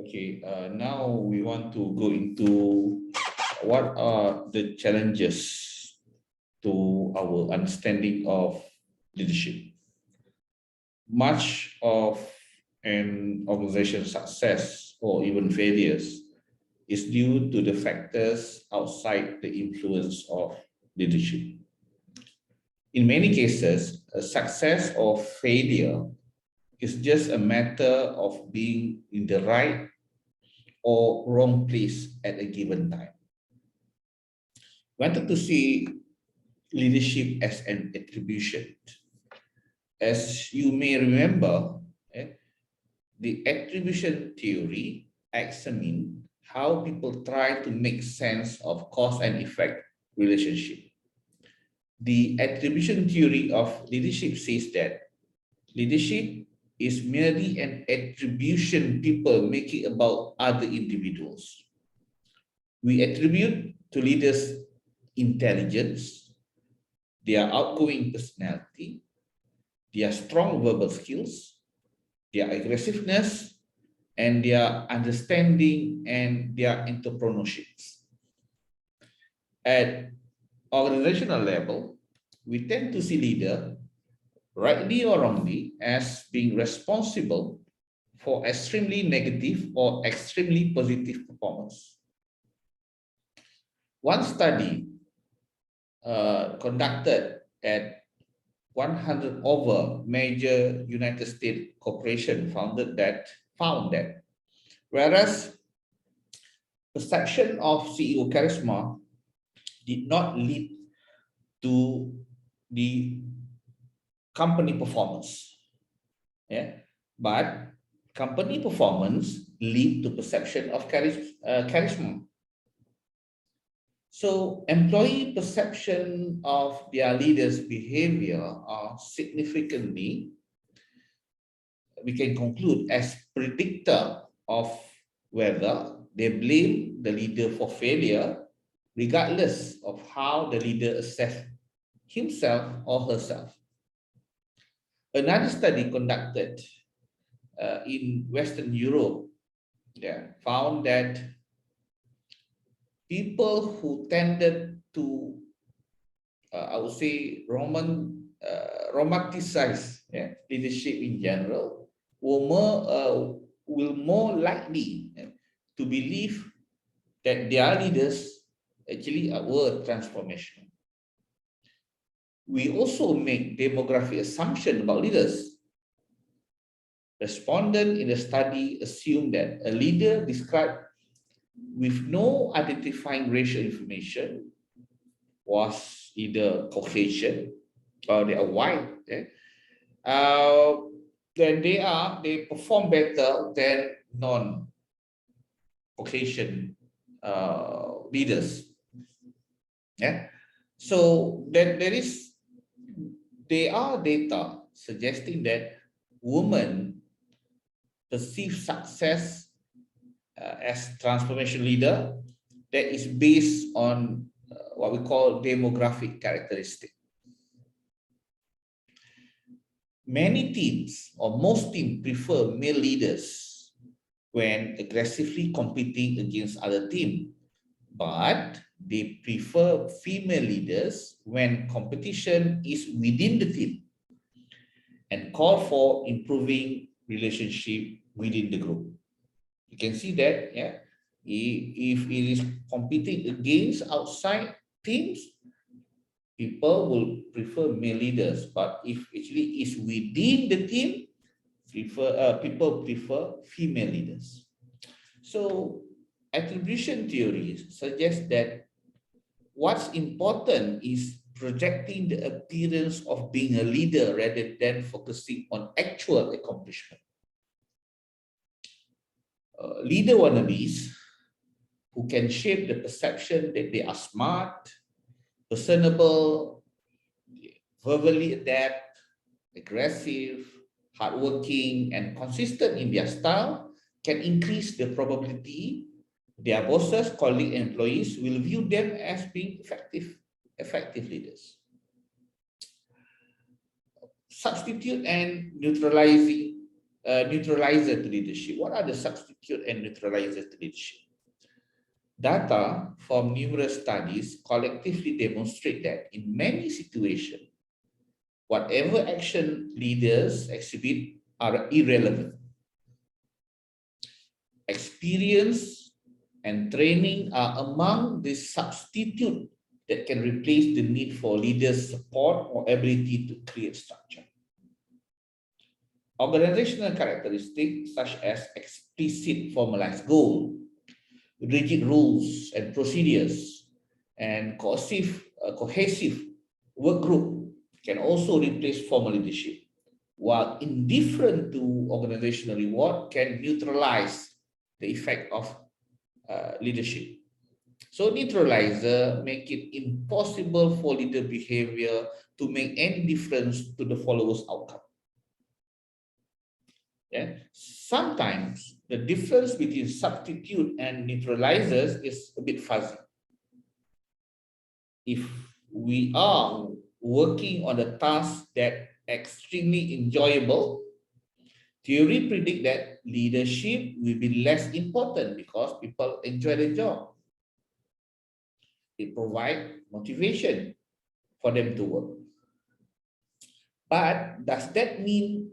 Okay, now we want to go into what are the challenges to our understanding of leadership. Much of an organization's success or even failures is due to the factors outside the influence of leadership. In many cases, a success or failure is just a matter of being in the right or wrong place at a given time. Wanted to see leadership as an attribution. As you may remember, the attribution theory examines how people try to make sense of cause and effect relationship. The attribution theory of leadership says that leadership is merely an attribution people making about other individuals. We attribute to leaders intelligence, their outgoing personality, their strong verbal skills, their aggressiveness, and their understanding and their entrepreneurships. At organizational level, we tend to see leader, rightly or wrongly, as being responsible for extremely negative or extremely positive performance. One study conducted at 100 over major United States corporation found that whereas perception of CEO charisma did not lead to the company performance, but company performance lead to perception of charisma. So employee perception of their leaders' behavior are significantly, we can conclude, as predictor of whether they blame the leader for failure, regardless of how the leader assesses himself or herself. Another study conducted in Western Europe found that people who tended to, I would say, romanticize leadership in general will more likely to believe that their leaders actually were transformational. We also make demographic assumption about leaders. Respondent in the study assumed that a leader described with no identifying racial information was either Caucasian or they are white. Then they perform better than non-Caucasian leaders. So then there are data suggesting that women perceive success as transformation leader that is based on what we call demographic characteristic. Many teams or most teams prefer male leaders when aggressively competing against other teams, but they prefer female leaders when competition is within the team and call for improving relationship within the group. You can see that, if it is competing against outside teams, people will prefer male leaders, but if actually is within the team, people prefer female leaders. So attribution theory suggests that what's important is projecting the appearance of being a leader rather than focusing on actual accomplishment. Leader wannabes who can shape the perception that they are smart, personable, verbally adept, aggressive, hardworking, and consistent in their style can increase the probability their bosses, colleagues, and employees will view them as being effective leaders. Substitute and neutralizing neutralizer to leadership. What are the substitute and neutralizers to leadership? Data from numerous studies collectively demonstrate that in many situations, whatever action leaders exhibit are irrelevant. Experience and training are among the substitute that can replace the need for leaders' support or ability to create structure. Organizational characteristics such as explicit formalized goal, rigid rules and procedures, and cohesive work group can also replace formal leadership, while indifferent to organizational reward can neutralize the effect of leadership. So neutralizer make it impossible for leader behavior to make any difference to the followers' outcome. Yeah. Sometimes the difference between substitute and neutralizers is a bit fuzzy. If we are working on a task that extremely enjoyable, theory predict that leadership will be less important because people enjoy the job. It provides motivation for them to work. But does that mean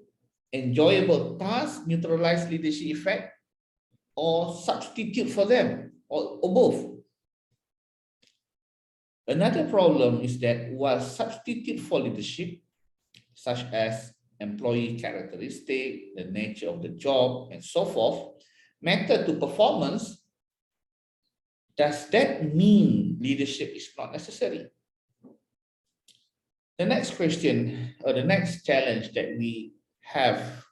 enjoyable tasks neutralize leadership effect or substitute for them or both? Another problem is that while substitute for leadership, such as employee characteristic, the nature of the job, and so forth, matter to performance, does that mean leadership is not necessary? The next question or the next challenge that we have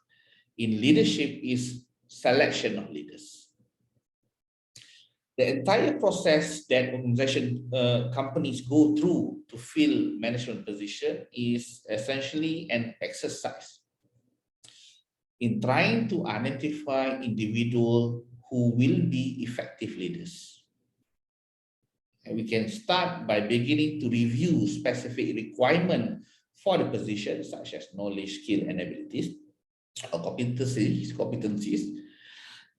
in leadership is selection of leaders. The entire process that companies go through to fill management position is essentially an exercise in trying to identify individuals who will be effective leaders. And we can start by beginning to review specific requirements for the position, such as knowledge, skill, and abilities, or competencies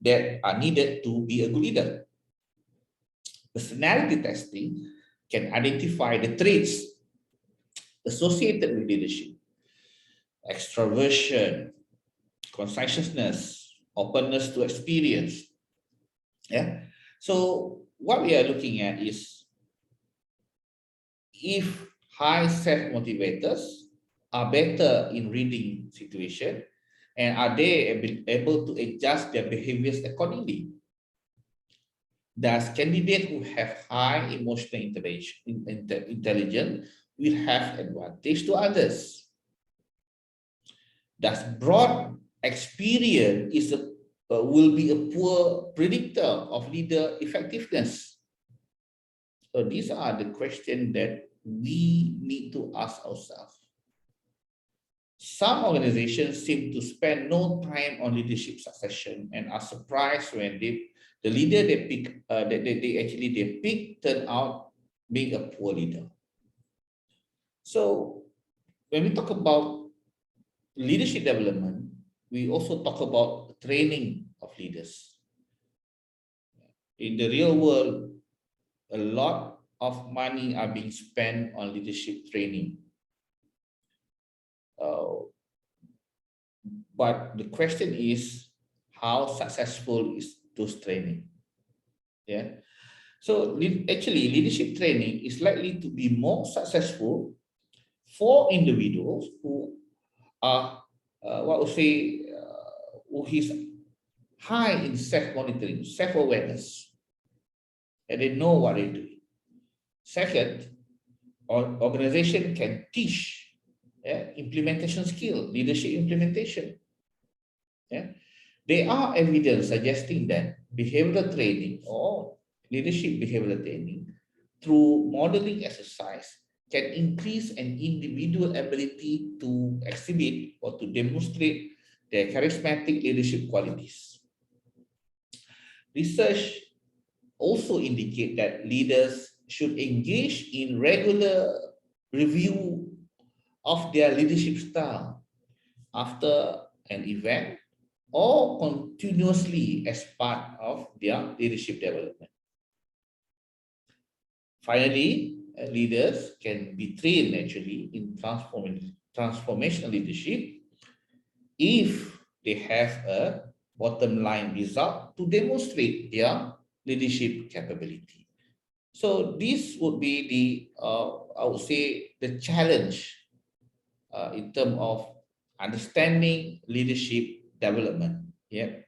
that are needed to be a good leader. Personality testing can identify the traits associated with leadership: extroversion, conscientiousness, openness to experience. Yeah. So what we are looking at is if high self-motivators are better in reading situation, and are they able to adjust their behaviors accordingly? Does candidate who have high emotional intelligence will have advantage to others? Does broad experience will be a poor predictor of leader effectiveness? So these are the questions that we need to ask ourselves. Some organizations seem to spend no time on leadership succession and are surprised when the leader they pick they pick turn out being a poor leader. So when we talk about leadership development, we also talk about training of leaders. In the real world, a lot of money are being spent on leadership training. But the question is, how successful is those training? Yeah. So actually, leadership training is likely to be more successful for individuals who are, who is high in self-monitoring, self-awareness, and they know what they're doing. Second, organization can teach implementation skill, leadership implementation. Yeah. There are evidence suggesting that behavioral training or leadership behavioral training through modeling exercise can increase an individual ability to exhibit or to demonstrate their charismatic leadership qualities. Research also indicate that leaders should engage in regular review of their leadership style after an event or continuously as part of their leadership development. Finally, leaders can be trained actually in transformational leadership if they have a bottom line result to demonstrate their leadership capability. So this would be I would say, the challenge in terms of understanding leadership development. Yeah.